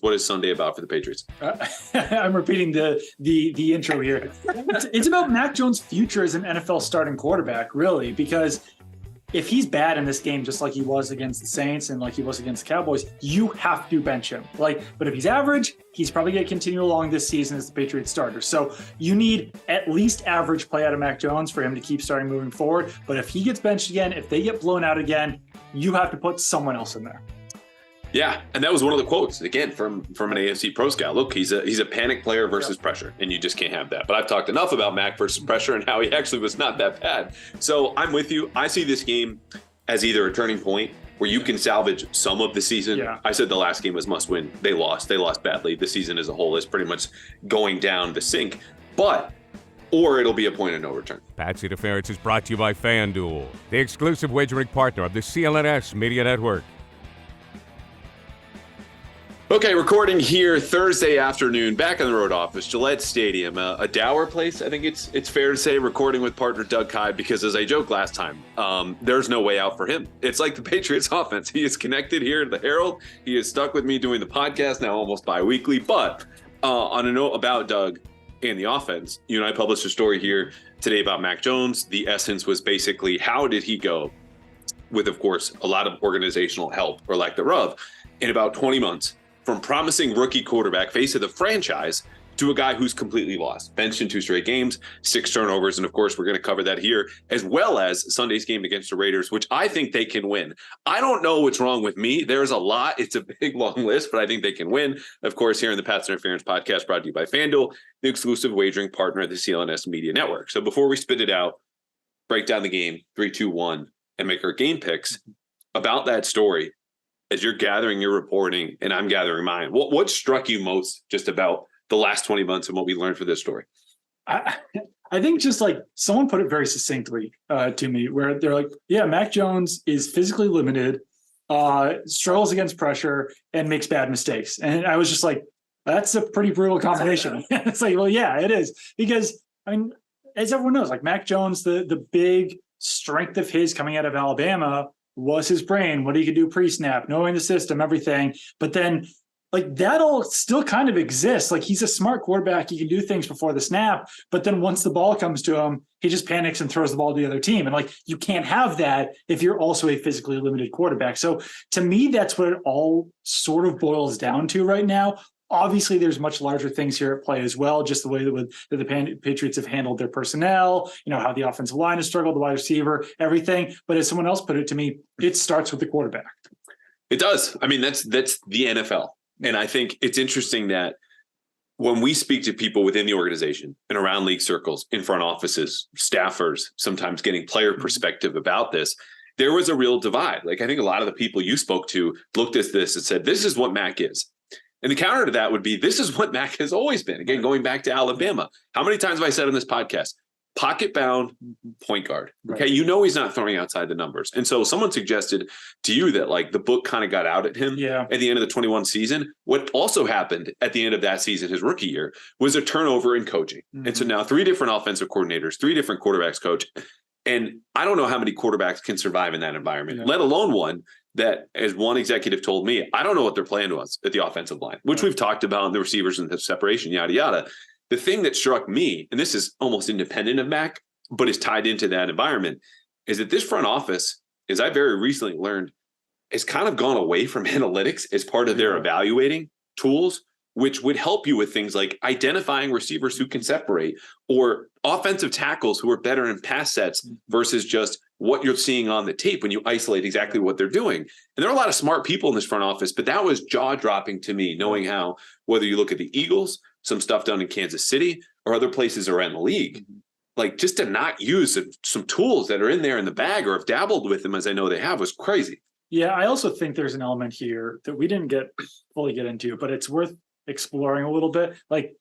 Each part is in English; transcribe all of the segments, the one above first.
What is Sunday about for the Patriots? I'm repeating the intro here. It's about Mac Jones' future as an NFL starting quarterback, really, because if he's bad in this game, just like he was against the Saints and like he was against the Cowboys, you have to bench him. But if he's average, he's probably going to continue along this season as the Patriots starter. So you need at least average play out of Mac Jones for him to keep starting moving forward. But if he gets benched again, if they get blown out again, you have to put someone else in there. Yeah, and that was one of the quotes, again, from an AFC Pro Scout. Look, he's a panic player versus pressure, and you just can't have that. But I've talked enough about Mac versus pressure and how he actually was not that bad. So I'm with you. I see this game as either a turning point where you can salvage some of the season. Yeah. I said the last game was must win. They lost badly. The season as a whole is pretty much going down the sink. Or it'll be a point of no return. Pat's Interference is brought to you by FanDuel, the exclusive wagering partner of the CLNS Media Network. Okay, recording here Thursday afternoon, back in the road office, Gillette Stadium, a dour place. I think it's fair to say, recording with partner Doug Kyed, because as I joked last time, there's no way out for him. It's like the Patriots offense. He is connected here to the Herald. He is stuck with me doing the podcast now almost bi-weekly. But on a note about Doug and the offense, you and I published a story here today about Mac Jones. The essence was basically, how did he go with, of course, a lot of organizational help, or lack thereof, in about 20 months, from promising rookie quarterback, face of the franchise, to a guy who's completely lost. Benched in 2 straight games, 6 turnovers, and of course, we're going to cover that here, as well as Sunday's game against the Raiders, which I think they can win. I don't know what's wrong with me. There's a lot. It's a big, long list, but I think they can win. Of course, here in the Pat's Interference podcast, brought to you by FanDuel, the exclusive wagering partner of the CLNS Media Network. So before we spit it out, break down the game, 3, 2, 1, and make our game picks about that story, as you're gathering your reporting and I'm gathering mine, what struck you most just about the last 20 months and what we learned for this story? I think just like someone put it very succinctly to me, where they're like, yeah, Mac Jones is physically limited, struggles against pressure, and makes bad mistakes. And I was just like, that's a pretty brutal combination. It's like, well, yeah, it is. Because, I mean, as everyone knows, like Mac Jones, the big strength of his coming out of Alabama was his brain, what he could do pre-snap, knowing the system, everything. But then like that all still kind of exists. Like he's a smart quarterback. He can do things before the snap, but then once the ball comes to him, he just panics and throws the ball to the other team. And like, you can't have that if you're also a physically limited quarterback. So to me, that's what it all sort of boils down to right now. Obviously, there's much larger things here at play as well, just the way that the Patriots have handled their personnel, how the offensive line has struggled, the wide receiver, everything. But as someone else put it to me, it starts with the quarterback. It does. I mean, that's the NFL. And I think it's interesting that when we speak to people within the organization and around league circles, in front offices, staffers, sometimes getting player perspective about this, there was a real divide. Like, I think a lot of the people you spoke to looked at this and said, this is what Mac is. And the counter to that would be, this is what Mac has always been. Again, going back to Alabama. How many times have I said on this podcast, pocket bound point guard? Okay. Right. He's not throwing outside the numbers. And so someone suggested to you that like the book kind of got out at him at the end of the 21 season. What also happened at the end of that season, his rookie year, was a turnover in coaching. Mm-hmm. And so now 3 different offensive coordinators, 3 different quarterbacks coach. And I don't know how many quarterbacks can survive in that environment, let alone one that, as one executive told me, I don't know what their plan was at the offensive line, which we've talked about, and the receivers and the separation, yada, yada. The thing that struck me, and this is almost independent of Mac, but is tied into that environment, is that this front office, as I very recently learned, has kind of gone away from analytics as part of their evaluating tools, which would help you with things like identifying receivers who can separate, or offensive tackles who are better in pass sets versus just what you're seeing on the tape when you isolate exactly what they're doing. And there are a lot of smart people in this front office, but that was jaw-dropping to me, knowing how, whether you look at the Eagles, some stuff done in Kansas City, or other places around the league, like just to not use some tools that are in there in the bag or have dabbled with them, as I know they have, was crazy. Yeah, I also think there's an element here that we didn't fully get into, but it's worth exploring a little bit. Like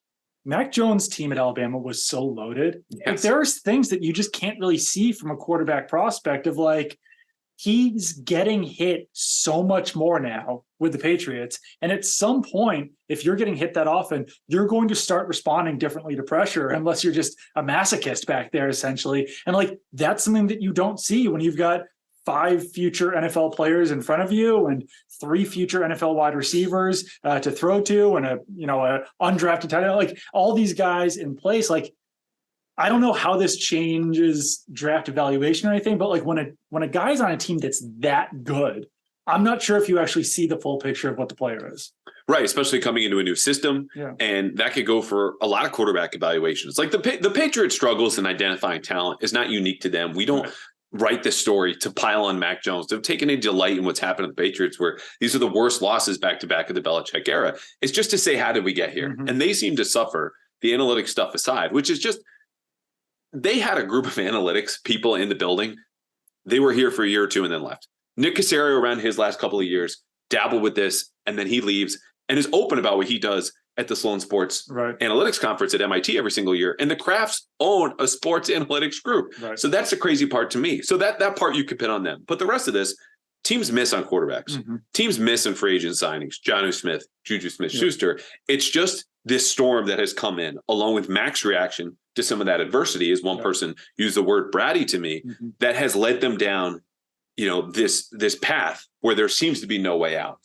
Mac Jones' team at Alabama was so loaded. Yes. Like there's things that you just can't really see from a quarterback prospect of like, he's getting hit so much more now with the Patriots. And at some point, if you're getting hit that often, you're going to start responding differently to pressure, unless you're just a masochist back there, essentially. And like, that's something that you don't see when you've got 5 future NFL players in front of you and 3 future NFL wide receivers to throw to, and a undrafted tight end, like all these guys in place. Like, I don't know how this changes draft evaluation or anything, but like when a guy's on a team that's that good, I'm not sure if you actually see the full picture of what the player is. Right, especially coming into a new system. Yeah. And that could go for a lot of quarterback evaluations. Like the Patriots' struggles in identifying talent is not unique to them. We don't write this story to pile on Mac Jones. They've taken a delight in what's happened to the Patriots, where these are the worst losses back-to-back of the Belichick era. It's just to say, how did we get here? Mm-hmm. And they seem to suffer, the analytics stuff aside, which is just, they had a group of analytics people in the building. They were here for a year or two and then left. Nick Caserio, around his last couple of years, dabbled with this, and then he leaves and is open about what he does at the Sloan Sports Analytics Conference at MIT every single year. And the Crafts own a sports analytics group. Right. So that's the crazy part to me. So that part you could pin on them. But the rest of this, teams miss on quarterbacks. Mm-hmm. Teams miss in free agent signings. Jonnu Smith, Juju Smith-Schuster. It's just this storm that has come in, along with Mac's reaction to some of that adversity, as one person used the word bratty to me, that has led them down, this path where there seems to be no way out.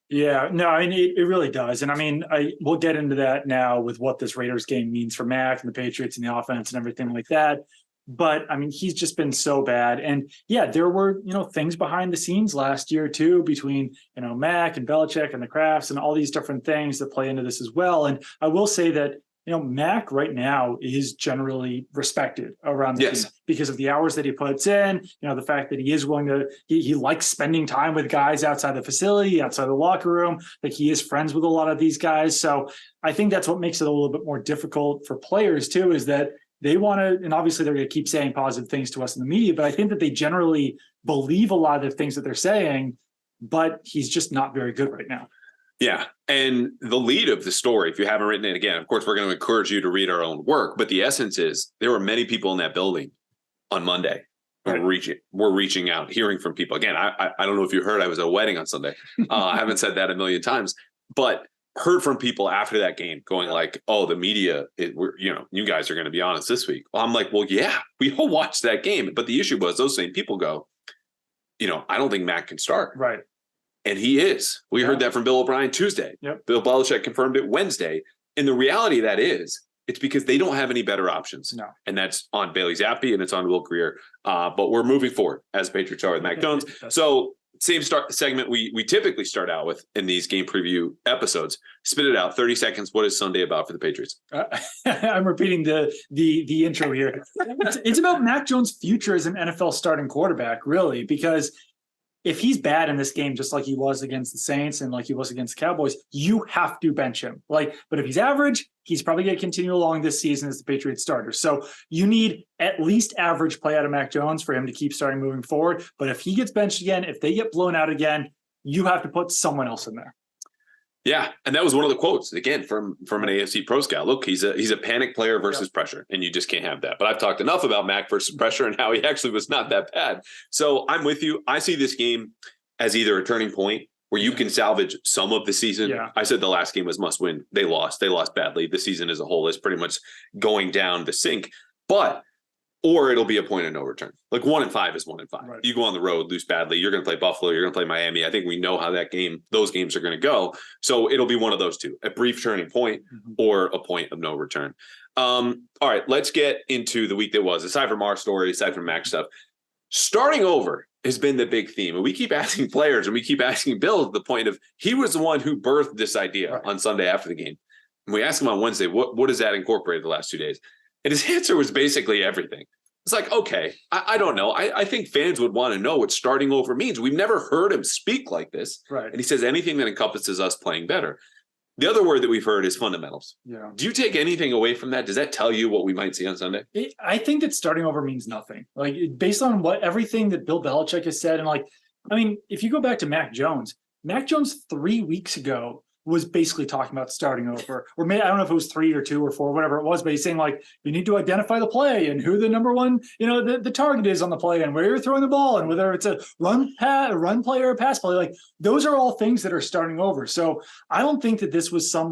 Yeah, no, I mean, it really does. And I mean, we'll get into that now with what this Raiders game means for Mac and the Patriots and the offense and everything like that. But I mean, he's just been so bad. And yeah, there were, things behind the scenes last year too, between, Mac and Belichick and the Crafts and all these different things that play into this as well. And I will say that, Mac right now is generally respected around the team because of the hours that he puts in, the fact that he is willing to, he likes spending time with guys outside the facility, outside the locker room, like he is friends with a lot of these guys. So I think that's what makes it a little bit more difficult for players too, is that they want to, and obviously they're going to keep saying positive things to us in the media, but I think that they generally believe a lot of the things that they're saying, but he's just not very good right now. Yeah. And the lead of the story, if you haven't written it, again, of course, we're going to encourage you to read our own work. But the essence is there were many people in that building on Monday who were reaching out, hearing from people. Again, I don't know if you heard, I was at a wedding on Sunday. I haven't said that a million times, but heard from people after that game going like, oh, the media, you guys are going to be honest this week. Well, I'm like, well, yeah, we all watched that game. But the issue was those same people go, I don't think Mac can start. Right. And he is. We heard that from Bill O'Brien Tuesday. Yep. Bill Belichick confirmed it Wednesday. And the reality of that is, it's because they don't have any better options. No. And that's on Bailey Zappi and it's on Will Greer. But we're moving forward as Patriots are with Mac Jones. So same segment we typically start out with in these game preview episodes. Spit it out. 30 seconds. What is Sunday about for the Patriots? I'm repeating the intro here. It's about Mac Jones' future as an NFL starting quarterback, really, because if he's bad in this game, just like he was against the Saints and like he was against the Cowboys, you have to bench him. But if he's average, he's probably going to continue along this season as the Patriots starter. So you need at least average play out of Mac Jones for him to keep starting moving forward. But if he gets benched again, if they get blown out again, you have to put someone else in there. Yeah, and that was one of the quotes again from an AFC Pro Scout. Look, he's a panic player versus pressure, and you just can't have that. But I've talked enough about Mac versus pressure and how he actually was not that bad. So I'm with you. I see this game as either a turning point where you can salvage some of the season. Yeah. I said the last game was must win. They lost badly. The season as a whole is pretty much going down the sink. Or it'll be a point of no return. Like 1-5 is 1-5. Right. You go on the road, lose badly. You're going to play Buffalo. You're going to play Miami. I think we know how those games are going to go. So it'll be one of those two, a brief turning point or a point of no return. All right, let's get into the week that was. Aside from our story, aside from Mac stuff, starting over has been the big theme. And we keep asking players and we keep asking Bill to the point of he was the one who birthed this idea on Sunday after the game. And we asked him on Wednesday, what does that incorporate the last 2 days? And his answer was basically everything. It's like, okay, I don't know. I think fans would want to know what starting over means. We've never heard him speak like this. Right. And he says anything that encompasses us playing better. The other word that we've heard is fundamentals. Yeah. Do you take anything away from that? Does that tell you what we might see on Sunday? I think that starting over means nothing. Based on everything that Bill Belichick has said. And if you go back to Mac Jones 3 weeks ago was basically talking about starting over, or maybe I don't know if it was 3 or 2 or 4, whatever it was, but he's saying you need to identify the play and who the number one, the target is on the play and where you're throwing the ball and whether it's a run play or a pass play. Those are all things that are starting over. So I don't think that this was some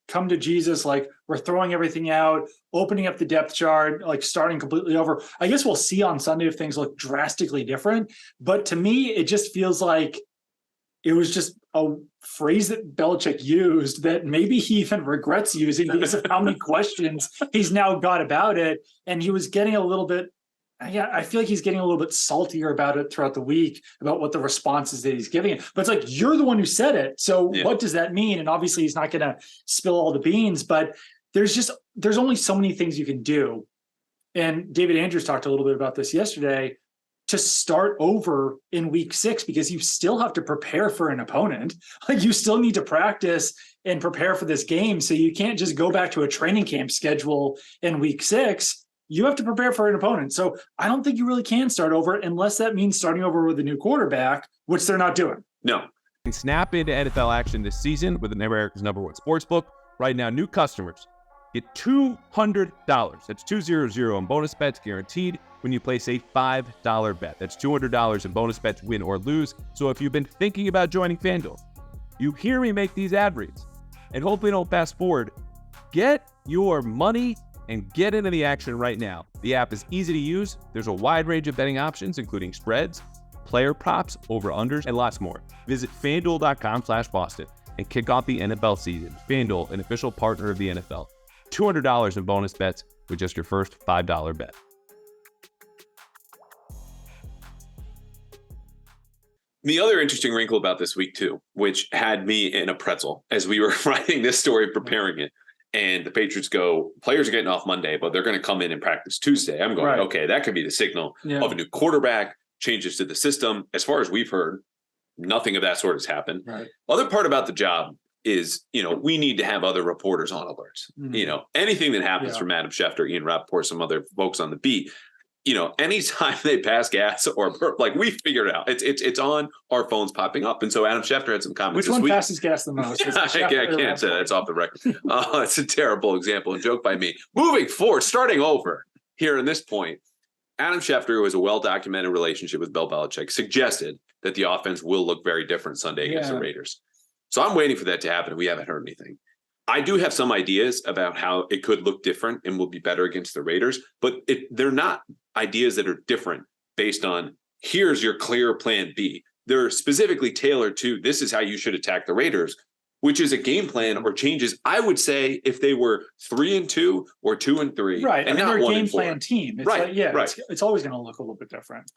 come to Jesus, like we're throwing everything out, opening up the depth chart, like starting completely over. I guess we'll see on Sunday if things look drastically different. But to me, it just feels like it was just a phrase that Belichick used that maybe he even regrets using because of how many questions he's now got about it. And he was getting a little bit, I feel like he's getting a little bit saltier about it throughout the week about what the responses that he's giving it. But it's like, you're the one who said it. So what does that mean? And obviously he's not going to spill all the beans, but there's only so many things you can do. And David Andrews talked a little bit about this yesterday, to start over in week 6, because you still have to prepare for an opponent. Like you still need to practice and prepare for this game. So you can't just go back to a training camp schedule in week 6. You have to prepare for an opponent. So I don't think you really can start over unless that means starting over with a new quarterback, which they're not doing. No. Snap into NFL action this season with America's #1 sportsbook. Right now, new customers get $200. That's 200 in bonus bets guaranteed when you place a $5 bet. That's $200 in bonus bets, win or lose. So if you've been thinking about joining FanDuel, you hear me make these ad reads, and hopefully don't fast forward. Get your money and get into the action right now. The app is easy to use. There's a wide range of betting options, including spreads, player props, over-unders, and lots more. Visit FanDuel.com/Boston and kick off the NFL season. FanDuel, an official partner of the NFL. $200 in bonus bets with just your first $5 bet. The other interesting wrinkle about this week, too, which had me in a pretzel as we were writing this story, preparing it, and the Patriots go, players are getting off Monday, but they're going to come in and practice Tuesday. I'm going, okay, that could be the signal of a new quarterback, changes to the system. As far as we've heard, nothing of that sort has happened. Right. Other part about the job is, we need to have other reporters on alerts. Mm-hmm. Anything that happens from Adam Schefter, Ian Rappaport, some other folks on the beat, anytime they pass gas or burp, like we figured out, it's on our phones popping up. And so Adam Schefter had some comments. Which one passes gas the most? I can't say that. It's off the record. It's a terrible example and joke by me. Moving forward, starting over here in this point, Adam Schefter, who has a well-documented relationship with Bill Belichick, suggested that the offense will look very different Sunday against the Raiders. So I'm waiting for that to happen. We haven't heard anything. I do have some ideas about how it could look different and will be better against the Raiders, but they're not ideas that are different based on here's your clear plan B. They're specifically tailored to this is how you should attack the Raiders, which is a game plan or changes. I would say if they were 3-2 or 2-3, right? And they're not a game plan team, it's right? It's always going to look a little bit different.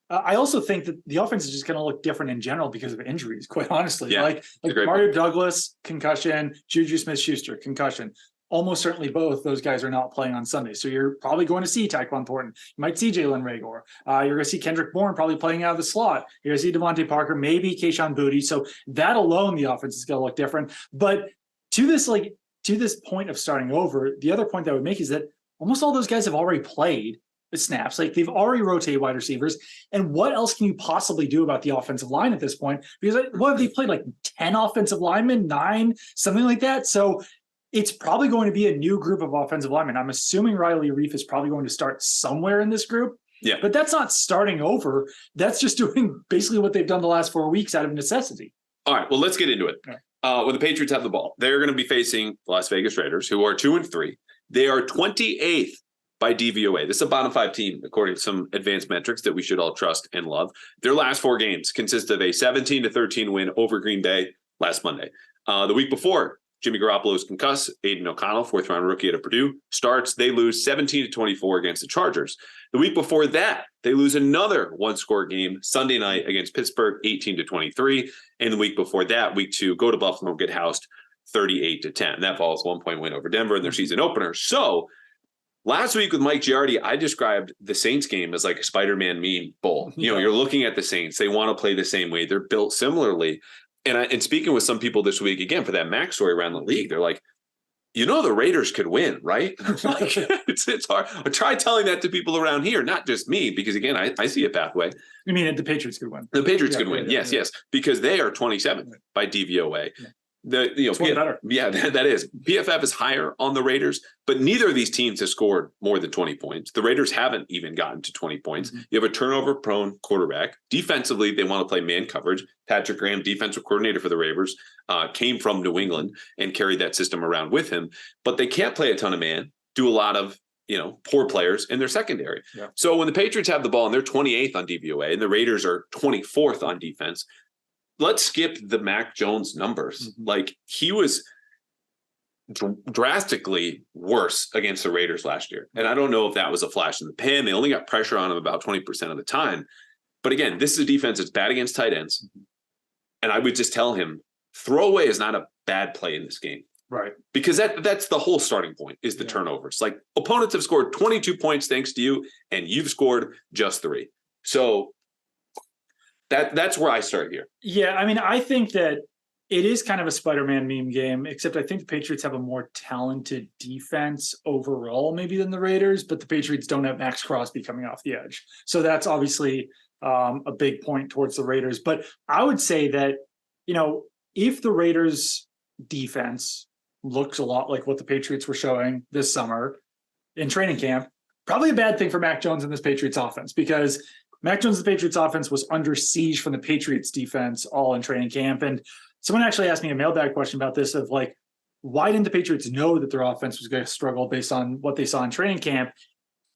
I also think that the offense is just going to look different in general because of injuries, quite honestly. Yeah, like Mario Douglas, concussion, Juju Smith-Schuster, concussion. Almost certainly both those guys are not playing on Sunday. So you're probably going to see Tyquan Thornton. You might see Jalen Reagor. You're going to see Kendrick Bourne probably playing out of the slot. You're going to see Devontae Parker, maybe Kayshon Boutte. So that alone, the offense is going to look different. But to this point of starting over, the other point that I would make is that almost all those guys have already played the snaps. Like they've already rotated wide receivers. And what else can you possibly do about the offensive line at this point? Because what have they played? Like 10 offensive linemen, 9, something like that. So it's probably going to be a new group of offensive linemen. I'm assuming Riley Reif is probably going to start somewhere in this group. Yeah. But that's not starting over. That's just doing basically what they've done the last 4 weeks out of necessity. All right. Well, let's get into it. When the Patriots have the ball, they're going to be facing the Las Vegas Raiders, who are 2-3. They are 28th by DVOA. This is a bottom 5 team, according to some advanced metrics that we should all trust and love. Their last 4 games consist of a 17-13 win over Green Bay last Monday. The week before, Jimmy Garoppolo is concussed. Aiden O'Connell, 4th-round rookie out of Purdue, starts. They lose 17-24 against the Chargers. The week before that, they lose another one-score game Sunday night against Pittsburgh, 18-23. And the week before that, week 2, go to Buffalo, get housed 38-10. That follows 1-point win over Denver in their season opener. So last week with Mike Giardi, I described the Saints game as like a Spider-Man meme bowl. You're looking at the Saints. They want to play the same way. They're built similarly. And speaking with some people this week, again, for that Max story around the league, they're like, the Raiders could win, right? Like, it's hard. I try telling that to people around here, not just me, because, again, I see a pathway. You mean the Patriots could win? The Patriots could win, yes, because they are 27th by DVOA. Yeah. Better. Yeah, that is. PFF is higher on the Raiders, but neither of these teams has scored more than 20 points. The Raiders haven't even gotten to 20 points. Mm-hmm. You have a turnover-prone quarterback. Defensively, they want to play man coverage. Patrick Graham, defensive coordinator for the Raiders, came from New England and carried that system around with him. But they can't play a ton of man, do a lot of poor players in their secondary. Yeah. So when the Patriots have the ball and they're 28th on DVOA and the Raiders are 24th on defense, let's skip the Mac Jones numbers. Mm-hmm. Like, he was drastically worse against the Raiders last year. And I don't know if that was a flash in the pan. They only got pressure on him about 20% of the time. But again, this is a defense that's bad against tight ends. Mm-hmm. And I would just tell him, throwaway is not a bad play in this game. Right. Because that's the whole starting point is the turnovers. Like, opponents have scored 22 points thanks to you, and you've scored just 3. So that's where I start here. Yeah, I mean, I think that it is kind of a Spider-Man meme game, except I think the Patriots have a more talented defense overall maybe than the Raiders, but the Patriots don't have Max Crosby coming off the edge. So that's obviously a big point towards the Raiders. But I would say that, if the Raiders defense looks a lot like what the Patriots were showing this summer in training camp, probably a bad thing for Mac Jones and this Patriots offense, because Mac Jones' Patriots offense was under siege from the Patriots defense all in training camp. And someone actually asked me a mailbag question about this of like, why didn't the Patriots know that their offense was going to struggle based on what they saw in training camp?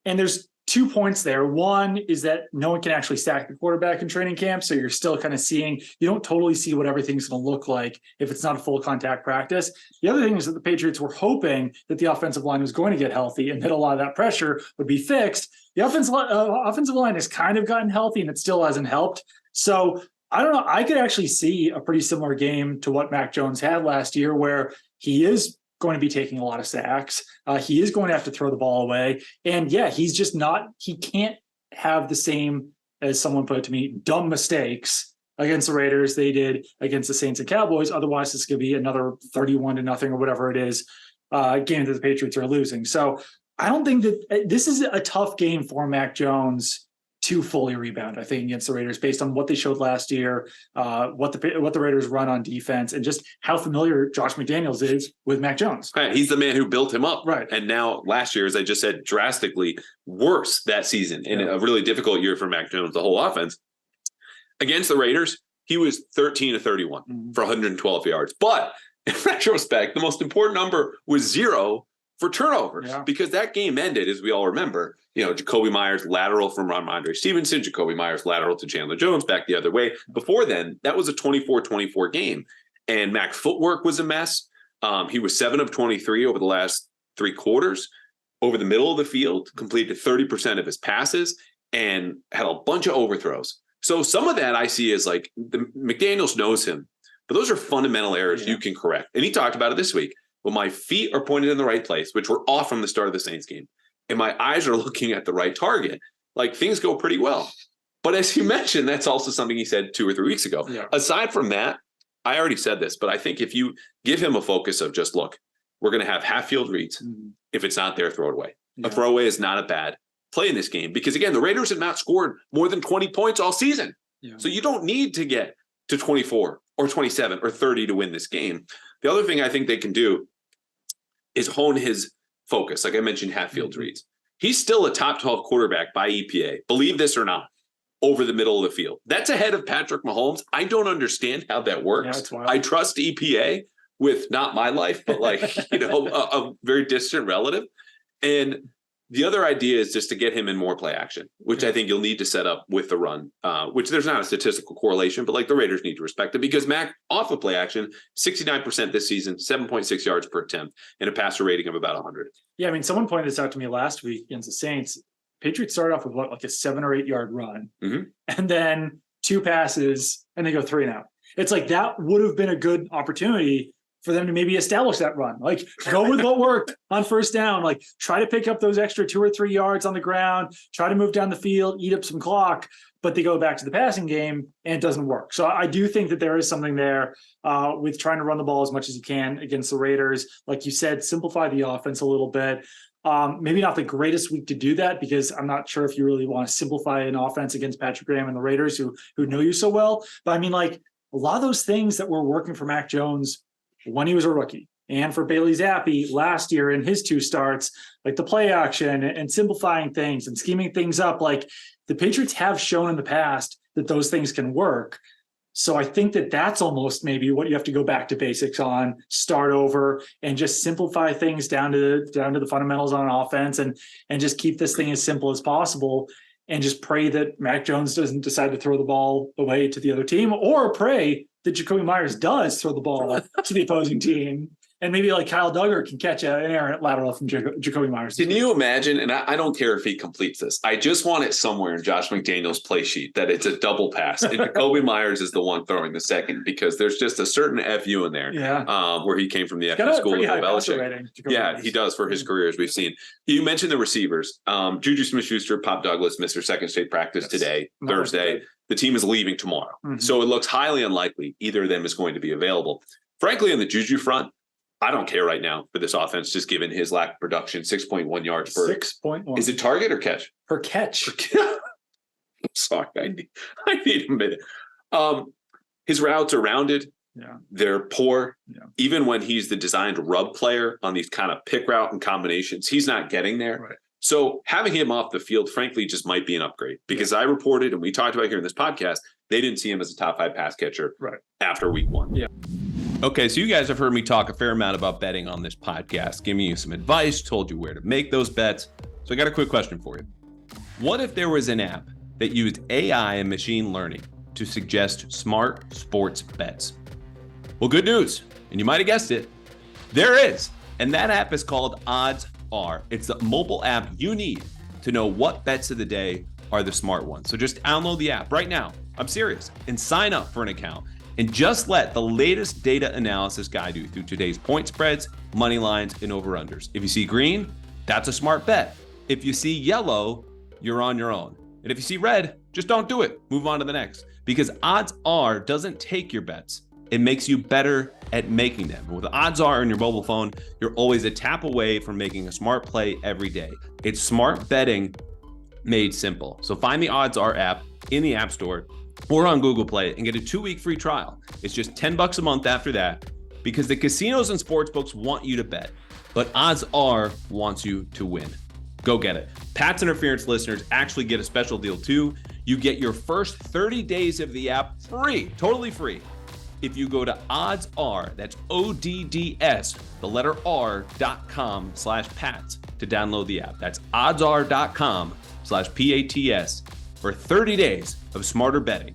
And there's 2 points there. One is that no one can actually stack the quarterback in training camp. So you're still kind of you don't totally see what everything's going to look like if it's not a full contact practice. The other thing is that the Patriots were hoping that the offensive line was going to get healthy and that a lot of that pressure would be fixed. The offensive line has kind of gotten healthy and it still hasn't helped. So I don't know. I could actually see a pretty similar game to what Mac Jones had last year, where he is going to be taking a lot of sacks. He is going to have to throw the ball away. And he can't have the same, as someone put it to me, dumb mistakes against the Raiders they did against the Saints and Cowboys. Otherwise, it's going to be another 31-0 or whatever it is game that the Patriots are losing. So I don't think that this is a tough game for Mac Jones to fully rebound, I think, against the Raiders based on what they showed last year, what the Raiders run on defense, and just how familiar Josh McDaniels is with Mac Jones. Right. He's the man who built him up. Right. And now last year, as I just said, drastically worse that season in a really difficult year for Mac Jones, the whole offense. Against the Raiders, he was 13 of 31 for 112 yards. But in retrospect, the most important number was 0 for turnovers, because that game ended, as we all remember, Jacoby Myers lateral from Ramondre Stevenson, Jacoby Myers lateral to Chandler Jones back the other way. Before then, that was a 24-24 game. And Mac's footwork was a mess. He was 7 of 23 over the last 3 quarters. Over the middle of the field, completed 30% of his passes and had a bunch of overthrows. So some of that I see as like McDaniels knows him, but those are fundamental errors you can correct. And he talked about it this week. Well, my feet are pointed in the right place, which were off from the start of the Saints game, and my eyes are looking at the right target, like, things go pretty well. But as you mentioned, that's also something he said 2 or 3 weeks ago. Yeah. Aside from that, I already said this, but I think if you give him a focus of just, look, we're going to have half field reads. Mm-hmm. If it's not there, throw it away. Yeah. A throwaway is not a bad play in this game because, again, the Raiders have not scored more than 20 points all season. Yeah. So you don't need to get to 24 or 27 or 30 to win this game. The other thing I think they can do is hone his focus. Like I mentioned, half field reads. He's still a top 12 quarterback by EPA, believe this or not, over the middle of the field. That's ahead of Patrick Mahomes. I don't understand how that works. I trust EPA with not my life, but a very distant relative. And the other idea is just to get him in more play action, which I think you'll need to set up with the run, which there's not a statistical correlation, but the Raiders need to respect it because Mac off of play action, 69% this season, 7.6 yards per attempt and a passer rating of about 100. Yeah. I mean, someone pointed this out to me last week against the Saints. Patriots started off with a 7 or 8 yard run and then 2 passes and they go 3 and out. It's like that would have been a good opportunity for them to maybe establish that run, go with what worked on first down, try to pick up those extra 2 or 3 yards on the ground, try to move down the field, eat up some clock, but they go back to the passing game and it doesn't work. So I do think that there is something there with trying to run the ball as much as you can against the Raiders. Like you said, simplify the offense a little bit. Maybe not the greatest week to do that because I'm not sure if you really want to simplify an offense against Patrick Graham and the Raiders who know you so well. But I mean, a lot of those things that were working for Mac Jones when he was a rookie. And for Bailey Zappi last year in his 2 starts, like the play action and simplifying things and scheming things up, like the Patriots have shown in the past that those things can work. So I think that that's almost maybe what you have to go back to basics on, start over, and just simplify things down to the fundamentals on offense, and just keep this thing as simple as possible, and just pray that Mac Jones doesn't decide to throw the ball away to the other team, or pray that Jacoby Myers does throw the ball to the opposing team. And maybe like Kyle Duggar can catch an errant lateral from Jacoby Myers. Can you imagine? And I don't care if he completes this. I just want it somewhere in Josh McDaniel's play sheet that it's a double pass. And Jacoby Myers is the one throwing the second, because there's just a certain FU in there where he came from the FU school of Belichick. Yeah, he does for his career, as we've seen. You mentioned the receivers. Juju Smith-Schuster, Pop Douglas missed their second straight practice today, Thursday. The team is leaving tomorrow. So it looks highly unlikely either of them is going to be available. Frankly, on the Juju front, I don't care right now for this offense, just given his lack of production. 6.1 yards per 6.1. Is it target or catch? Per catch. I'm sorry, I need a minute. His routes are rounded. Yeah. They're poor. Yeah. Even when he's the designed rub player on these kind of pick route and combinations, he's not getting there. Right. So having him off the field, frankly, just might be an upgrade, because I reported, and we talked about here in this podcast, they didn't see him as a top 5 pass catcher after week 1. Yeah. Okay, so you guys have heard me talk a fair amount about betting on this podcast, giving you some advice, told you where to make those bets. So I got a quick question for you. What if there was an app that used AI and machine learning to suggest smart sports bets? Well, good news, and you might have guessed it, there is. And that app is called Odds Are. It's the mobile app you need to know what bets of the day are the smart ones. So just download the app right now. I'm serious. And sign up for an account. And just let the latest data analysis guide you through today's point spreads, money lines, and over-unders. If you see green, that's a smart bet. If you see yellow, you're on your own. And if you see red, just don't do it. Move on to the next. Because Odds Are doesn't take your bets. It makes you better at making them. And with Odds Are on your mobile phone, you're always a tap away from making a smart play every day. It's smart betting made simple. So find the Odds Are app in the App Store or on Google Play and get a 2-week free trial. It's just $10 a month after that, because the casinos and sportsbooks want you to bet, but Odds Are wants you to win. Go get it. Pat's Interference listeners actually get a special deal too. You get your first 30 days of the app free, totally free, if you go to Odds Are, that's ODDS, the letter R.com/Pats to download the app. That's oddsr.com/PATS for 30 days of smarter betting.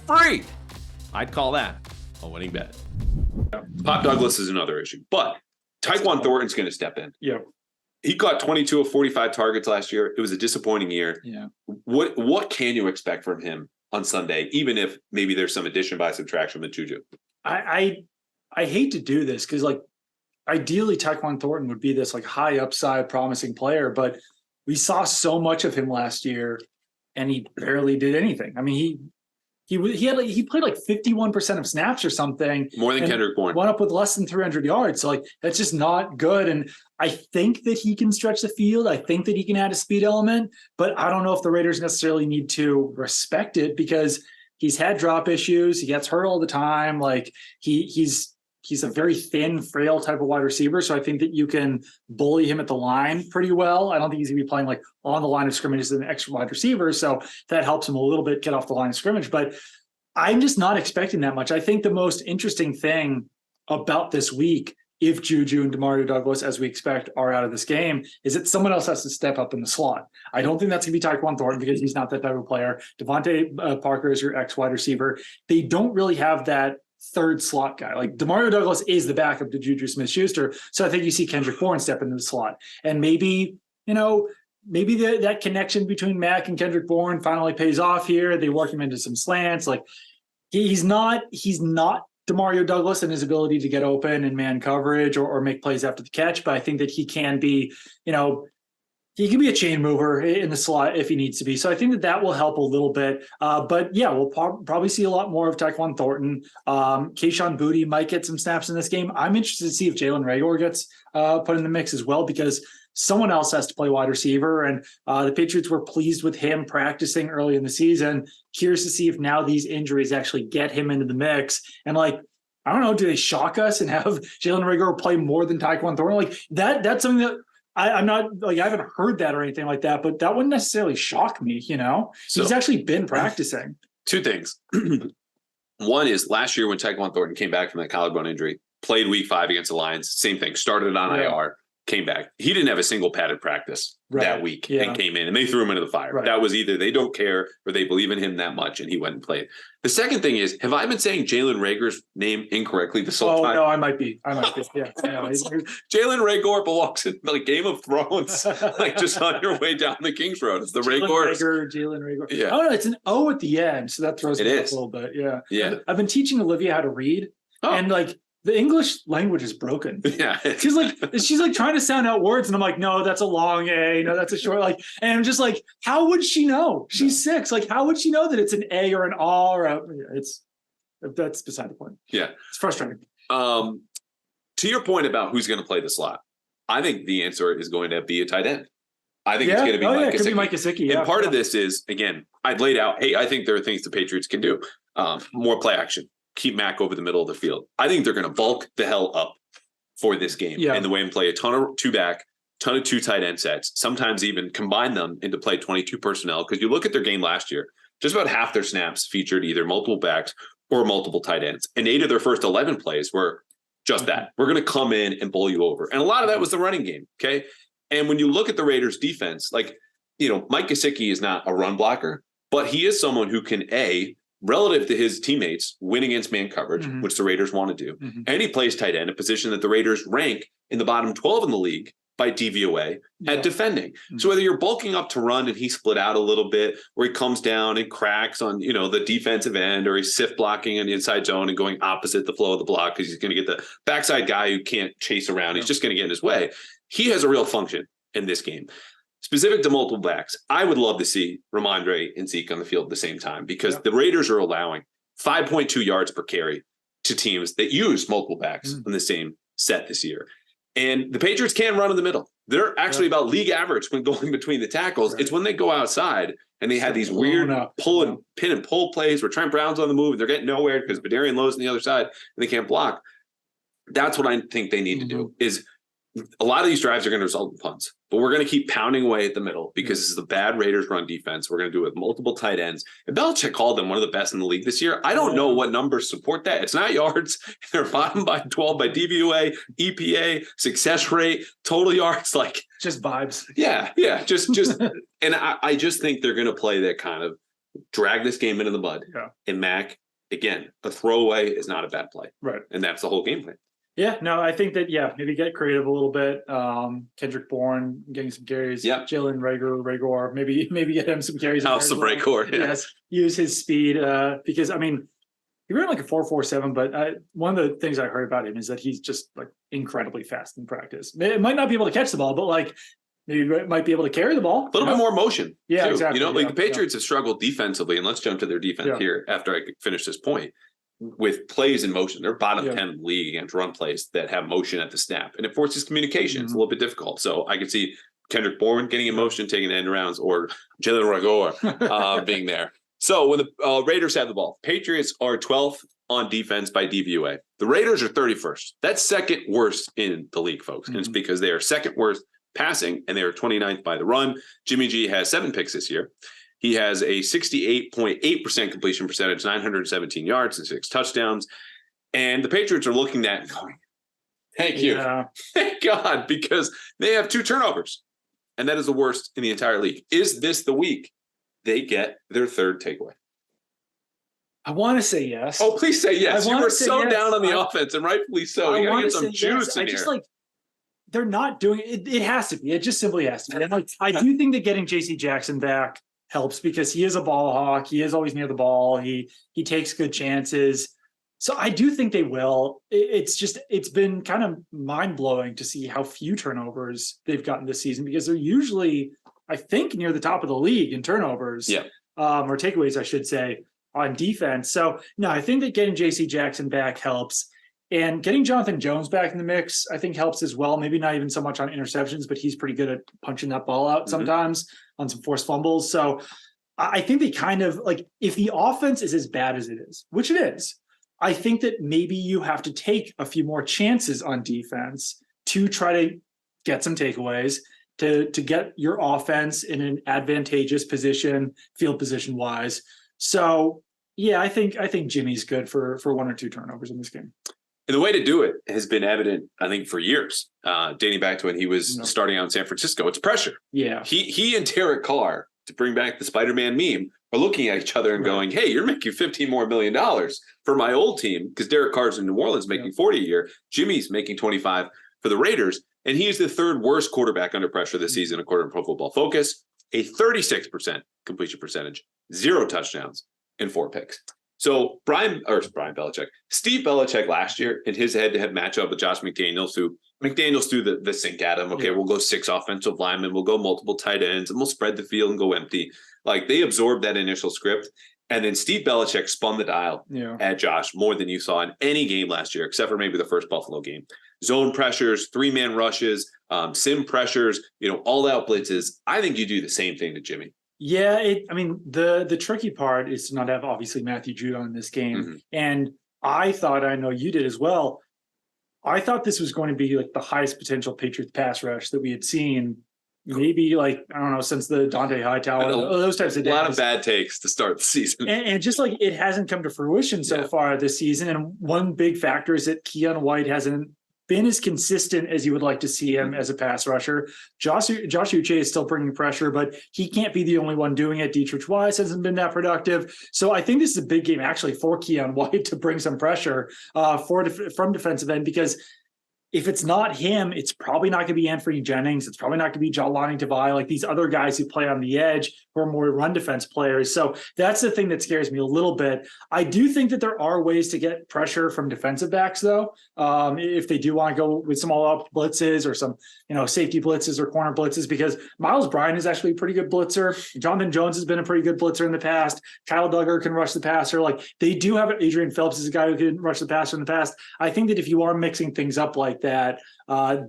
Free! I'd call that a winning bet. Pop Douglas is another issue, but Tyquan Thornton's going to step in. Yeah. He caught 22 of 45 targets last year. It was a disappointing year. Yeah. What can you expect from him on Sunday, even if maybe there's some addition by subtraction with Juju? I hate to do this because, like, ideally Tyquan Thornton would be this like high upside promising player, but we saw so much of him last year and he barely did anything. I mean, he played like 51% of snaps or something. More than Kendrick Bourne. Went up with less than 300 yards. So like, that's just not good. And I think that he can stretch the field. I think that he can add a speed element, but I don't know if the Raiders necessarily need to respect it because he's had drop issues. He gets hurt all the time. Like he's a very thin, frail type of wide receiver. So I think that you can bully him at the line pretty well. I don't think he's going to be playing like on the line of scrimmage as an extra wide receiver. So that helps him a little bit get off the line of scrimmage. But I'm just not expecting that much. I think the most interesting thing about this week, if Juju and Demario Douglas, as we expect, are out of this game, is that someone else has to step up in the slot. I don't think that's going to be Tyquan Thornton because he's not that type of player. Devontae Parker is your ex-wide receiver. They don't really have that third slot guy. Like Demario Douglas is the backup to Juju Smith-Schuster. So I think you see Kendrick Bourne step into the slot. And maybe that connection between Mac and Kendrick Bourne finally pays off here. They work him into some slants. Like he's not Demario Douglas in his ability to get open and man coverage or make plays after the catch. But I think that he can be, he can be a chain mover in the slot if he needs to be. So I think that will help a little bit. But yeah, we'll probably see a lot more of Tyquan Thornton. Kayshon Boutte might get some snaps in this game. I'm interested to see if Jalen Reagor gets put in the mix as well, because someone else has to play wide receiver. And the Patriots were pleased with him practicing early in the season. Curious to see if now these injuries actually get him into the mix. And like, I don't know, do they shock us and have Jalen Reagor play more than Tyquan Thornton? Like that's something that I'm not like, I haven't heard that or anything like that, but that wouldn't necessarily shock me, So he's actually been practicing. Two things. One is last year when Tyquan Thornton came back from that collarbone injury, played week 5 against the Lions, same thing, started on IR, came back. He didn't have a single padded practice that week and came in, and they threw him into the fire. Right. That was either they don't care or they believe in him that much, and he went and played. The second thing is, have I been saying Jalen Reagor's name incorrectly this whole time? No, I might be. Yeah. Jalen Reagor belongs in like Game of Thrones, like just on your way down the King's Road. It's the Jalen Reagor. Yeah. Oh no, it's an O at the end, so that throws me off a little bit. Yeah. Yeah. I've been teaching Olivia how to read, and like the English language is broken. Yeah. She's like trying to sound out words, and I'm like, no, that's a long A, no, that's a short, like, and I'm just like, how would she know? She's 6. Like, how would she know that it's an A or an A or a, that's beside the point. Yeah. It's frustrating. To your point about who's going to play the slot, I think the answer is going to be a tight end. I think it's going to be Mike Gesicki. And part of this is, again, I've laid out, hey, I think there are things the Patriots can do. More play action. Keep Mac over the middle of the field. I think they're going to bulk the hell up for this game and the way and play a ton of 2-back, ton of 2 tight end sets, sometimes even combine them into play 22 personnel. Because you look at their game last year, just about half their snaps featured either multiple backs or multiple tight ends. And 8 of their first 11 plays were just that. We're going to come in and bowl you over. And a lot of that was the running game. Okay. And when you look at the Raiders defense, like, Mike Gesicki is not a run blocker, but he is someone who can, relative to his teammates, win against man coverage, which the Raiders want to do. And he plays tight end, a position that the Raiders rank in the bottom 12 in the league by DVOA at defending. So whether you're bulking up to run and he split out a little bit, or he comes down and cracks on, the defensive end, or he's sift blocking in the inside zone and going opposite the flow of the block because he's going to get the backside guy who can't chase around. He's just going to get in his way. He has a real function in this game. Specific to multiple backs, I would love to see Ramondre and Zeke on the field at the same time, because the Raiders are allowing 5.2 yards per carry to teams that use multiple backs in the same set this year. And the Patriots can run in the middle. They're actually about league average when going between the tackles. It's when they go outside and they have these weird pin and pull plays where Trent Brown's on the move and they're getting nowhere because Badarian Lowe's on the other side and they can't block. That's what I think they need to do. Is a lot of these drives are going to result in punts, but we're going to keep pounding away at the middle because this is the bad Raiders run defense. We're going to do it with multiple tight ends. And Belichick called them one of the best in the league this year. I don't know what numbers support that. It's not yards. They're bottom by 12 by DVOA, EPA, success rate, total yards, like just vibes. Yeah. Just, and I just think they're going to play that kind of drag this game into the mud. Yeah. And Mac, again, a throwaway is not a bad play. Right. And that's the whole game plan. Yeah, no, I think that, maybe get creative a little bit. Kendrick Bourne getting some carries. Yeah. Jalen Reagor, maybe get him some carries. House of Reagor. Yeah. Yes, use his speed because, he ran like a 4.47, but one of the things I heard about him is that he's just like incredibly fast in practice. It might not be able to catch the ball, but like maybe might be able to carry the ball. A little bit more motion. Yeah, too. exactly. The Patriots have struggled defensively, and let's jump to their defense here after I finish this point. With plays in motion, they're bottom 10 in the league against run plays that have motion at the snap, and it forces communication. It's a little bit difficult. So I could see Kendrick Bourne getting in motion, taking end rounds, or Jalen Reagor being there. So when the Raiders have the ball, Patriots are 12th on defense by DVOA. The Raiders are 31st. That's second worst in the league, folks. And it's because they are second worst passing, and they are 29th by the run. Jimmy G has 7 picks this year. He has a 68.8% completion percentage, 917 yards and 6 touchdowns. And the Patriots are looking at and going, thank you. Thank God, because they have 2 turnovers. And that is the worst in the entire league. Is this the week they get their third takeaway? I want to say yes. Oh, please say yes. You were so yes. down on the offense, and rightfully so. You got to get some juice in here. They're not doing it. It has to be. It just simply has to be. And I do think that getting J.C. Jackson back helps because he is a ball hawk. He is always near the ball. He takes good chances. So I do think they will. It's been kind of mind blowing to see how few turnovers they've gotten this season because they're usually, I think, near the top of the league in turnovers. Yeah. Or takeaways, I should say, on defense. So no, I think that getting J.C. Jackson back helps. And getting Jonathan Jones back in the mix, I think helps as well. Maybe not even so much on interceptions, but he's pretty good at punching that ball out sometimes on some forced fumbles. So I think they kind of like, if the offense is as bad as it is, which it is, I think that maybe you have to take a few more chances on defense to try to get some takeaways, to get your offense in an advantageous position, field position wise. So yeah, I think Jimmy's good for 1 or 2 turnovers in this game. And the way to do it has been evident, I think, for years, dating back to when he was starting out in San Francisco. It's pressure. Yeah. He and Derek Carr, to bring back the Spider-Man meme, are looking at each other and going, hey, you're making $15 million more for my old team, because Derek Carr's in New Orleans making 40 a year. Jimmy's making 25 for the Raiders. And he is the 3rd worst quarterback under pressure this season, according to Pro Football Focus. A 36% completion percentage, 0 touchdowns, and 4 picks. So Steve Belichick last year in his head-to-head matchup with Josh McDaniels, who McDaniels threw the sink at him. Okay, we'll go 6 offensive linemen, we'll go multiple tight ends, and we'll spread the field and go empty. Like, they absorbed that initial script. And then Steve Belichick spun the dial at Josh more than you saw in any game last year, except for maybe the first Buffalo game. Zone pressures, 3-man rushes, sim pressures, all-out blitzes. I think you do the same thing to Jimmy. Yeah, the tricky part is to not have, obviously, Matthew Judon in this game. Mm-hmm. And I know you did as well, I thought this was going to be like the highest potential Patriots pass rush that we had seen, maybe since the Dante Hightower, those types of days. A lot of bad takes to start the season. And just like it hasn't come to fruition so far this season. And one big factor is that Keion White hasn't been as consistent as you would like to see him as a pass rusher. Josh Uche is still bringing pressure, but he can't be the only one doing it. Dietrich Wise hasn't been that productive. So I think this is a big game actually for Keion White to bring some pressure from defensive end, because if it's not him, it's probably not going to be Anthony Jennings. It's probably not going to be Jahlani Tavai, like these other guys who play on the edge who are more run defense players. So that's the thing that scares me a little bit. I do think that there are ways to get pressure from defensive backs, though. If they do want to go with some all-out blitzes or some, safety blitzes or corner blitzes, because Miles Bryant is actually a pretty good blitzer. Jonathan Jones has been a pretty good blitzer in the past. Kyle Duggar can rush the passer. Like, they do have Adrian Phelps is a guy who can rush the passer in the past. I think that if you are mixing things up like that,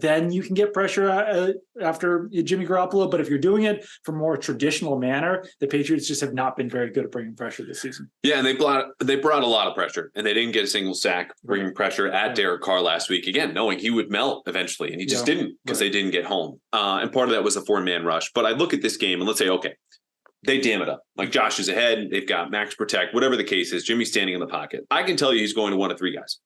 then you can get pressure after Jimmy Garoppolo. But if you're doing it from a more traditional manner, the Patriots just have not been very good at bringing pressure this season. Yeah, and they brought a lot of pressure, and they didn't get a single sack bringing pressure at Derek Carr last week, again, knowing he would melt eventually, and he just didn't, because they didn't get home. And part of that was a 4-man rush. But I look at this game and let's say, okay, they dam it up. Like, Josh is ahead, they've got max protect, whatever the case is, Jimmy's standing in the pocket. I can tell you he's going to 1 of 3 guys.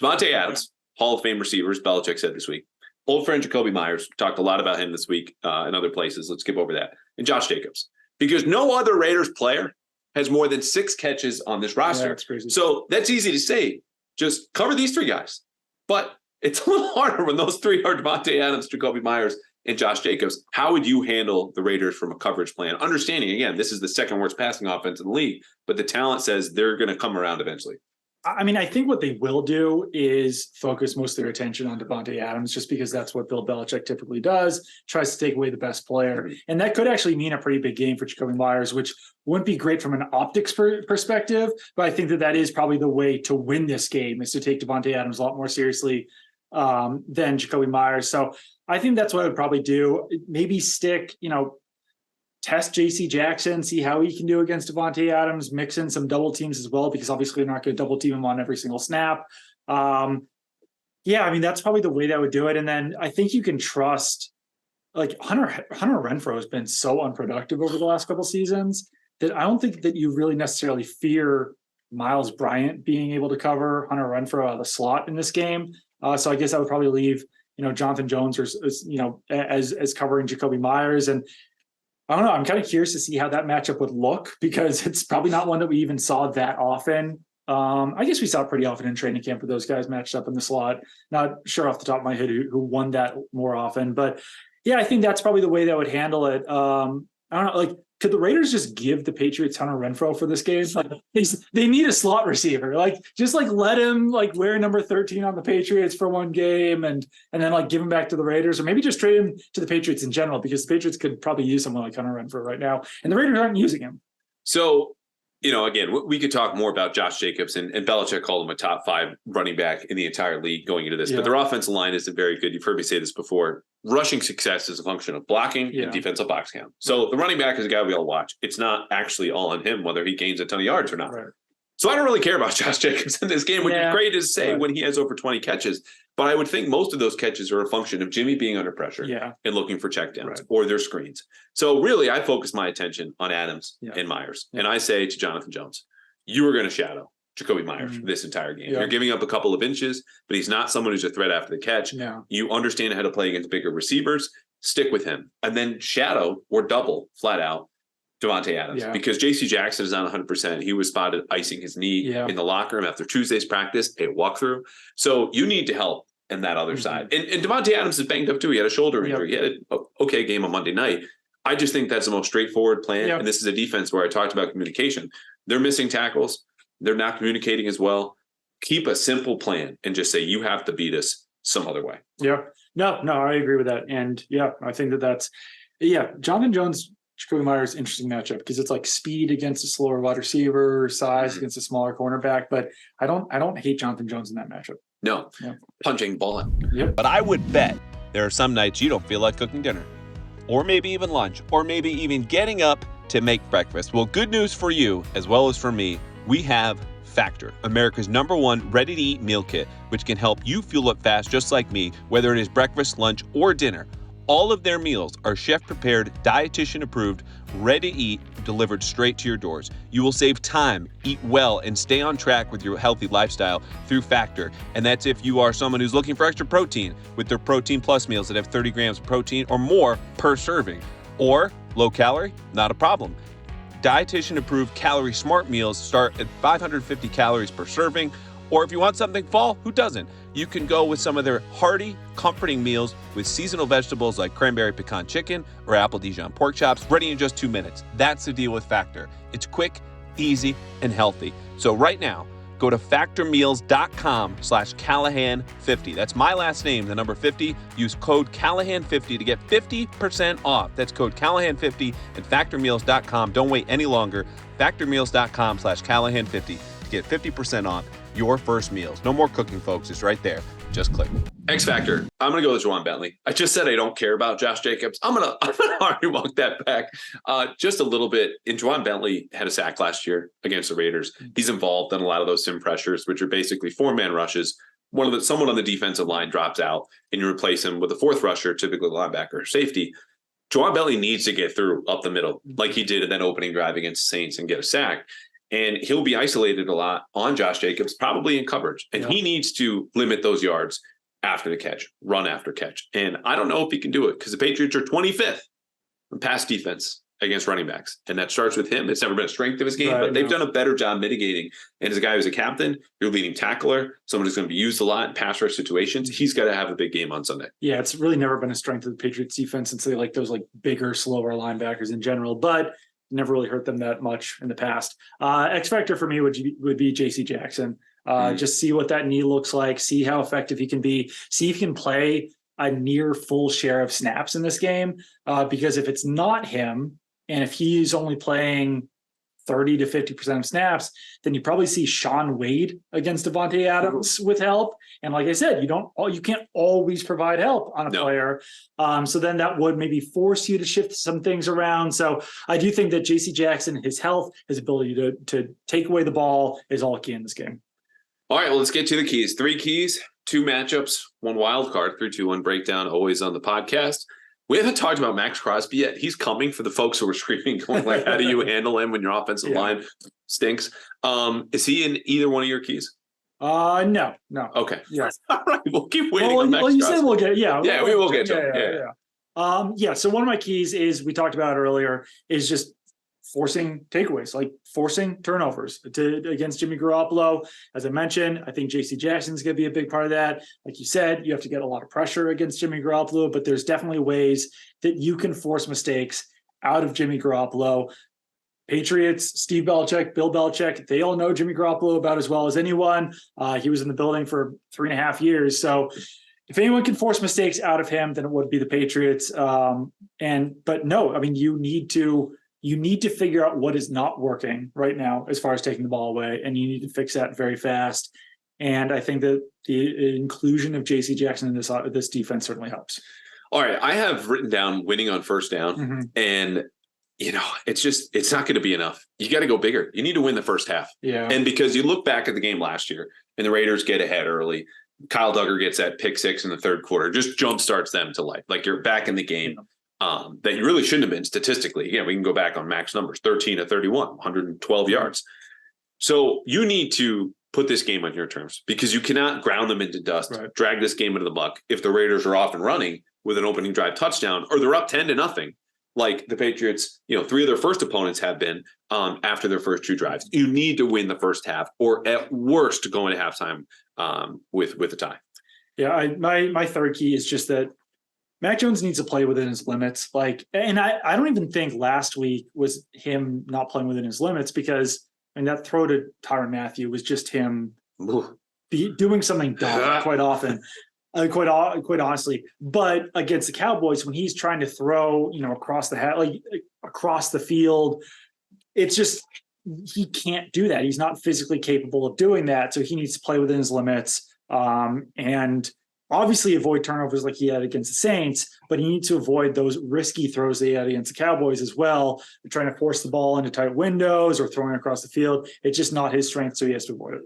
Devontae Adams, Hall of Fame receivers, Belichick said this week. Old friend Jacoby Myers, talked a lot about him this week in other places. Let's skip over that. And Josh Jacobs, because no other Raiders player has more than 6 catches on this roster. That's crazy. So that's easy to say. Just cover these 3 guys. But it's a little harder when those 3 are Devontae Adams, Jacoby Myers, and Josh Jacobs. How would you handle the Raiders from a coverage plan? Understanding, again, this is the 2nd worst passing offense in the league, but the talent says they're going to come around eventually. I think what they will do is focus most of their attention on Devontae Adams, just because that's what Bill Belichick typically does, tries to take away the best player. And that could actually mean a pretty big game for Jacoby Myers, which wouldn't be great from an optics perspective. But I think that is probably the way to win this game, is to take Devontae Adams a lot more seriously than Jacoby Myers. So I think that's what I would probably do. Maybe stick, test JC Jackson, see how he can do against Devontae Adams, mix in some double teams as well, because obviously they're not going to double team him on every single snap. That's probably the way that I would do it. And then I think you can trust, like, Hunter Renfrow has been so unproductive over the last couple seasons that I don't think that you really necessarily fear Miles Bryant being able to cover Hunter Renfrow out of the slot in this game. So I guess I would probably leave, Jonathan Jones as covering Jacoby Myers. And I don't know. I'm kind of curious to see how that matchup would look, because it's probably not one that we even saw that often. I guess we saw it pretty often in training camp with those guys matched up in the slot. Not sure off the top of my head who won that more often, but yeah, I think that's probably the way that would handle it. I don't know. Like, could the Raiders just give the Patriots Hunter Renfrow for this game? Like, they need a slot receiver. Like, just let him wear number 13 on the Patriots for one game, and then give him back to the Raiders, or maybe just trade him to the Patriots in general, because the Patriots could probably use someone like Hunter Renfrow right now, and the Raiders aren't using him. So, again, we could talk more about Josh Jacobs, and Belichick called him a top 5 running back in the entire league going into this, but their offensive line isn't very good. You've heard me say this before. Rushing success is a function of blocking and defensive box count. So the running back is a guy we all watch. It's not actually all on him whether he gains a ton of yards or not. Right. So I don't really care about Josh Jacobs in this game, which is great to say when he has over 20 catches. But I would think most of those catches are a function of Jimmy being under pressure and looking for checkdowns or their screens. So really, I focus my attention on Adams and Myers. And I say to Jonathan Jones, you are going to shadow Jacoby Myers this entire game. You're giving up a couple of inches, but he's not someone who's a threat after the catch. You understand how to play against bigger receivers. Stick with him. And then shadow or double flat out Davante Adams because J.C. Jackson is not 100%. He was spotted icing his knee in the locker room after Tuesday's practice, a walkthrough. So you need to help in that other side. And Davante Adams is banged up too. He had a shoulder injury. He had an okay game on Monday night. I just think that's the most straightforward plan. And this is a defense where I talked about communication. They're missing tackles. They're not communicating as well. Keep a simple plan and just say, you have to beat us some other way. Yeah. No, I agree with that. And I think that's Jonathan Jones, Jacoby Myers, interesting matchup because it's like speed against a slower wide receiver, size against a smaller cornerback. But I don't hate Jonathan Jones in that matchup. No, punching ball. But I would bet there are some nights you don't feel like cooking dinner, or maybe even lunch, or maybe even getting up to make breakfast. Well, good news for you as well as for me. We have Factor, America's #1 ready-to-eat meal kit, which can help you fuel up fast just like me, whether it is breakfast, lunch, or dinner. All of their meals are chef-prepared, dietitian-approved, ready to eat, delivered straight to your doors. You will save time, eat well, and stay on track with your healthy lifestyle through Factor. And that's if you are someone who's looking for extra protein with their Protein Plus meals that have 30 grams of protein or more per serving. Or low calorie, not a problem. Dietitian-approved Calorie Smart meals start at 550 calories per serving. Or if you want something fall, who doesn't? You can go with some of their hearty, comforting meals with seasonal vegetables like cranberry pecan chicken or apple Dijon pork chops, ready in just 2 minutes. That's the deal with Factor. It's quick, easy, and healthy. So right now, go to factormeals.com/Callahan50. That's my last name, the number 50. Use code Callahan50 to get 50% off. That's code Callahan50 at factormeals.com. Don't wait any longer. Factormeals.com/Callahan50 to get 50% off your first meals. No more cooking, folks. It's right there. Just click. X Factor. I'm going to go with Juwan Bentley. I just said I don't care about Josh Jacobs. I'm going to already walk that back just a little bit. And Juwan Bentley had a sack last year against the Raiders. He's involved in a lot of those sim pressures, which are basically 4-man rushes. Someone on the defensive line drops out, and you replace him with a fourth rusher, typically linebacker or safety. Juwan Bentley needs to get through up the middle, like he did in that opening drive against the Saints and get a sack. And he'll be isolated a lot on Josh Jacobs, probably in coverage. And he needs to limit those yards after the catch, run after catch. And I don't know if he can do it because the Patriots are 25th in pass defense against running backs. And that starts with him. It's never been a strength of his game, but they've done a better job mitigating. And as a guy who's a captain, your leading tackler, someone who's going to be used a lot in pass rush situations, he's got to have a big game on Sunday. Yeah, it's really never been a strength of the Patriots defense since they like those like bigger, slower linebackers in general. But never really hurt them that much in the past. X factor for me would be J.C. Jackson. Just see what that knee looks like, see how effective he can be, see if he can play a near full share of snaps in this game. Because if it's not him, and if he's only playing 30 to 50% of snaps, then you probably see Sean Wade against Davante Adams with help. And like I said, you can't always provide help on a player. So then that would maybe force you to shift some things around. So I do think that JC Jackson, his health, his ability to take away the ball is all key in this game. All right, well, let's get to the keys. 3 keys, 2 matchups, 1 wild card, 3-2-1 breakdown, always on the podcast. We haven't talked about Max Crosby yet. He's coming for the folks who are screaming, going like, how do you handle him when your offensive line stinks? Is he in either one of your keys? No. Okay. Yes. All right. We'll keep waiting. Well, you said we'll get, we will get to it. So one of my keys is, we talked about earlier, is just forcing takeaways, like forcing turnovers against Jimmy Garoppolo. As I mentioned, I think J.C. Jackson's going to be a big part of that. Like you said, you have to get a lot of pressure against Jimmy Garoppolo, but there's definitely ways that you can force mistakes out of Jimmy Garoppolo. Patriots, Steve Belichick, Bill Belichick, they all know Jimmy Garoppolo about as well as anyone. He was in the building for 3.5 years. So if anyone can force mistakes out of him, then it would be the Patriots. But no, I mean, you need to figure out what is not working right now as far as taking the ball away, and you need to fix that very fast. And I think that the inclusion of J.C. Jackson in this defense certainly helps. All right, I have written down winning on first down, and it's not going to be enough. You got to go bigger. You need to win the first half. Yeah. And because you look back at the game last year and the Raiders get ahead early, Kyle Duggar gets that pick 6 in the third quarter, just jump starts them to life. Like you're back in the game that you really shouldn't have been statistically. Again, we can go back on Mac's numbers, 13 to 31, 112 yards. So you need to put this game on your terms because you cannot ground them into dust, drag this game into the muck. If the Raiders are off and running with an opening drive touchdown, or they're up 10-0, like the Patriots, 3 of their first opponents have been after their first 2 drives. You need to win the first half, or at worst, go into halftime with a tie. Yeah, my third key is just that Mac Jones needs to play within his limits. And I don't even think last week was him not playing within his limits because that throw to Tyrann Mathieu was just him doing something dumb quite often. Quite honestly, but against the Cowboys, when he's trying to throw, across the field, it's just he can't do that. He's not physically capable of doing that, so he needs to play within his limits and obviously avoid turnovers like he had against the Saints. But he needs to avoid those risky throws they had against the Cowboys as well. They're trying to force the ball into tight windows or throwing across the field. It's just not his strength, so he has to avoid it.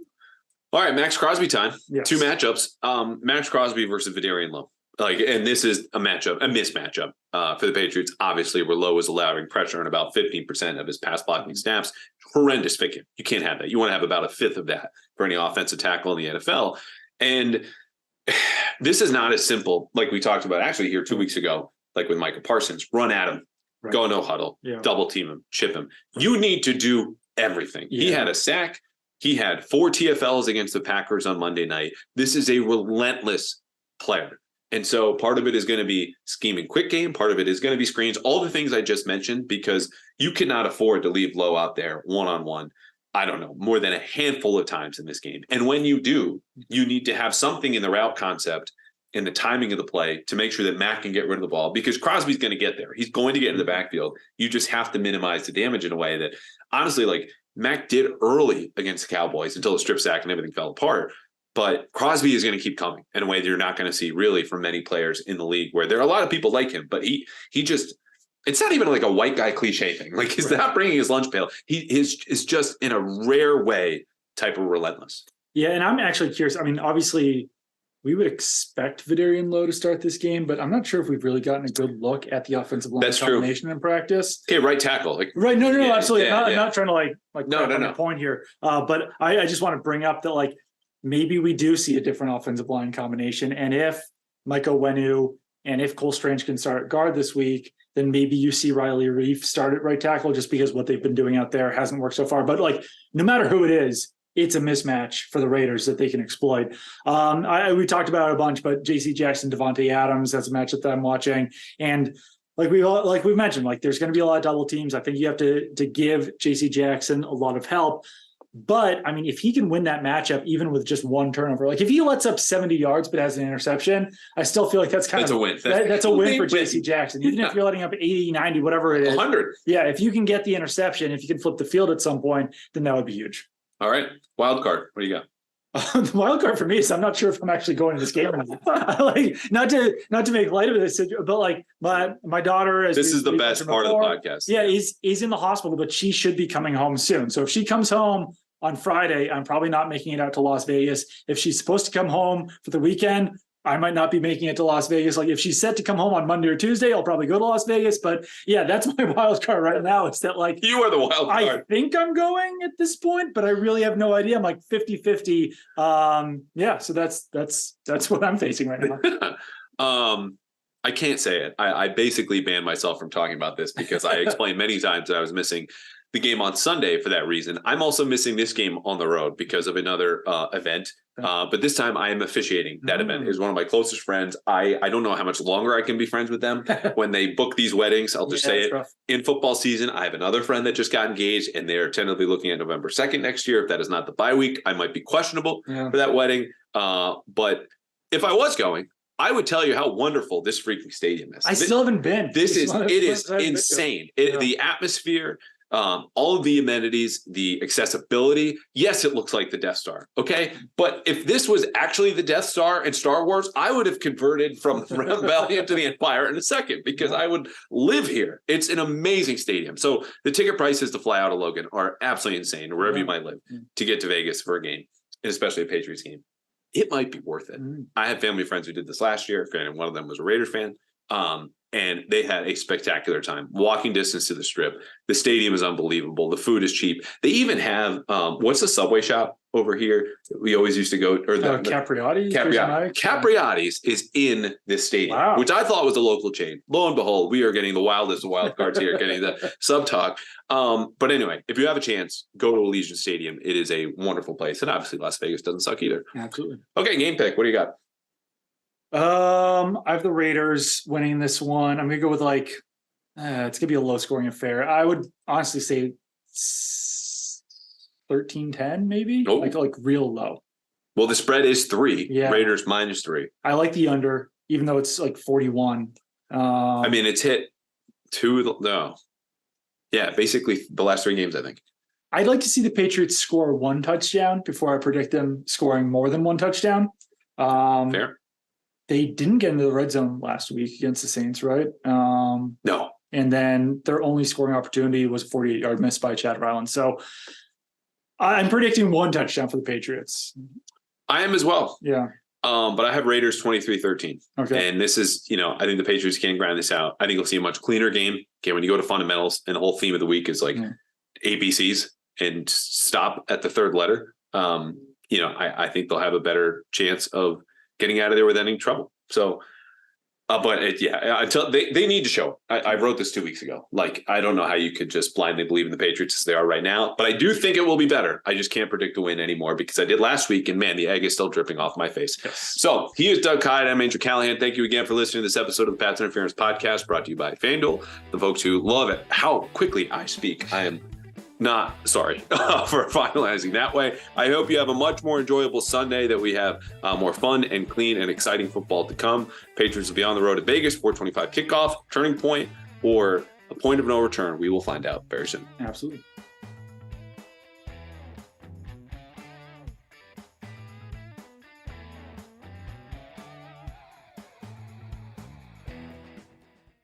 All right, Max Crosby time. Yes. 2 matchups. Max Crosby versus Vidarian Lowe. And this is a mismatchup for the Patriots. Obviously, where Lowe is allowing pressure on about 15% of his pass blocking snaps. Horrendous fit. You can't have that. You want to have about a fifth of that for any offensive tackle in the NFL. And this is not as simple, like we talked about actually here 2 weeks ago, like with Micah Parsons. Run at him, go no huddle, double team him, chip him. You need to do everything. He had a sack. He had 4 TFLs against the Packers on Monday night. This is a relentless player. And so part of it is going to be scheming quick game. Part of it is going to be screens, all the things I just mentioned, because you cannot afford to leave Lowe out there one-on-one, I don't know, more than a handful of times in this game. And when you do, you need to have something in the route concept and the timing of the play to make sure that Mac can get rid of the ball, because Crosby's going to get there. He's going to get in the backfield. You just have to minimize the damage in a way that, honestly, like Mac did early against the Cowboys until the strip sack and everything fell apart. But Crosby is going to keep coming in a way that you're not going to see really from many players in the league, where there are a lot of people like him, but he just, it's not even like a white guy cliche thing. Like he's not bringing his lunch pail. He is just in a rare way type of relentless. Yeah. And I'm actually curious. I mean, obviously we would expect Vidarian Lowe to start this game, but I'm not sure if we've really gotten a good look at the offensive line combination in practice. Okay, right tackle. No, absolutely. I'm not trying to no point here. But I just want to bring up that maybe we do see a different offensive line combination. And if Micah Onwenu and if Cole Strange can start at guard this week, then maybe you see Riley Reif start at right tackle, just because what they've been doing out there hasn't worked so far. But no matter who it is, it's a mismatch for the Raiders that they can exploit. We talked about it a bunch, but J.C. Jackson, Devontae Adams, that's a matchup that I'm watching. And like we've mentioned, there's going to be a lot of double teams. I think you have to give J.C. Jackson a lot of help. But I mean, if he can win that matchup, even with just one turnover, if he lets up 70 yards but has an interception, I still feel like that's a win. That's a win for J.C. Jackson. Even if you're letting up 80, 90, whatever it is. 100. Yeah, if you can get the interception, if you can flip the field at some point, then that would be huge. All right. Wild card. What do you got? The wild card for me is I'm not sure if I'm actually going to this game or not. Not to make light of this, but my daughter, this is the best part of the podcast. Yeah, is in the hospital, but she should be coming home soon. So if she comes home on Friday, I'm probably not making it out to Las Vegas. If she's supposed to come home for the weekend, I might not be making it to Las Vegas. If she's set to come home on Monday or Tuesday, I'll probably go to Las Vegas. But yeah, that's my wild card right now. It's that you are the wild card. I think I'm going at this point, but I really have no idea. I'm 50-50. So that's what I'm facing right now. I can't say it. I basically banned myself from talking about this because I explained many times that I was missing the game on Sunday for that reason. I'm also missing this game on the road because of another event. But this time I am officiating that event. It was one of my closest friends. I don't know how much longer I can be friends with them when they book these weddings. I'll just say it. Rough. In football season, I have another friend that just got engaged, and they're tentatively looking at November 2nd next year. If that is not the bye week, I might be questionable for that wedding. But if I was going, I would tell you how wonderful this freaking stadium is. I still haven't been. It is insane. The atmosphere, all of the amenities, the accessibility. Yes, it looks like the Death Star. Okay. But if this was actually the Death Star in Star Wars, I would have converted from the Rebellion to the Empire in a second because I would live here. It's an amazing stadium. So the ticket prices to fly out of Logan are absolutely insane, wherever you might live, to get to Vegas for a game, and especially a Patriots game. It might be worth it. I had family friends who did this last year. Granted, one of them was a Raiders fan. And they had a spectacular time. Walking distance to the Strip. The stadium is unbelievable. The food is cheap. They even have what's the Subway shop over here? We always used to go, or the Capriati's. Capriati's is in this stadium, which I thought was a local chain. Lo and behold, we are getting the wildest of wild cards here, getting the sub talk. But anyway, if you have a chance, go to Allegiant Stadium. It is a wonderful place, and obviously Las Vegas doesn't suck either. Absolutely. Okay, game pick. What do you got? I have the Raiders winning this one. I'm gonna go with it's gonna be a low scoring affair. I would honestly say 13-10 maybe. Oh. Like real low. Well, the spread is 3. Yeah. Raiders -3. I like the under, even though it's like 41. I mean, it's hit 2. No. Yeah, basically the last 3 games, I think. I'd like to see the Patriots score 1 touchdown before I predict them scoring more than 1 touchdown. Fair. They didn't get into the red zone last week against the Saints, right? No. And then their only scoring opportunity was a 48-yard miss by Chad Ryland. So I'm predicting 1 touchdown for the Patriots. I am as well. Yeah. But I have Raiders 23-13. Okay. And this is, I think the Patriots can grind this out. I think you'll see a much cleaner game. Okay, when you go to fundamentals and the whole theme of the week is like ABCs and stop at the 3rd letter, I think they'll have a better chance of getting out of there with any trouble. So, until they need to show it. I wrote this 2 weeks ago. Like, I don't know how you could just blindly believe in the Patriots as they are right now, but I do think it will be better. I just can't predict a win anymore because I did last week, and man, the egg is still dripping off my face. Yes. So he is Doug Kyed. I'm Andrew Callahan. Thank you again for listening to this episode of the Pats Interference Podcast, brought to you by FanDuel. The folks who love it, how quickly I speak. I am not sorry for finalizing that way. I hope you have a much more enjoyable Sunday, that we have more fun and clean and exciting football to come. Patriots will be on the road to Vegas, 4:25 kickoff, turning point, or a point of no return. We will find out very soon. Absolutely.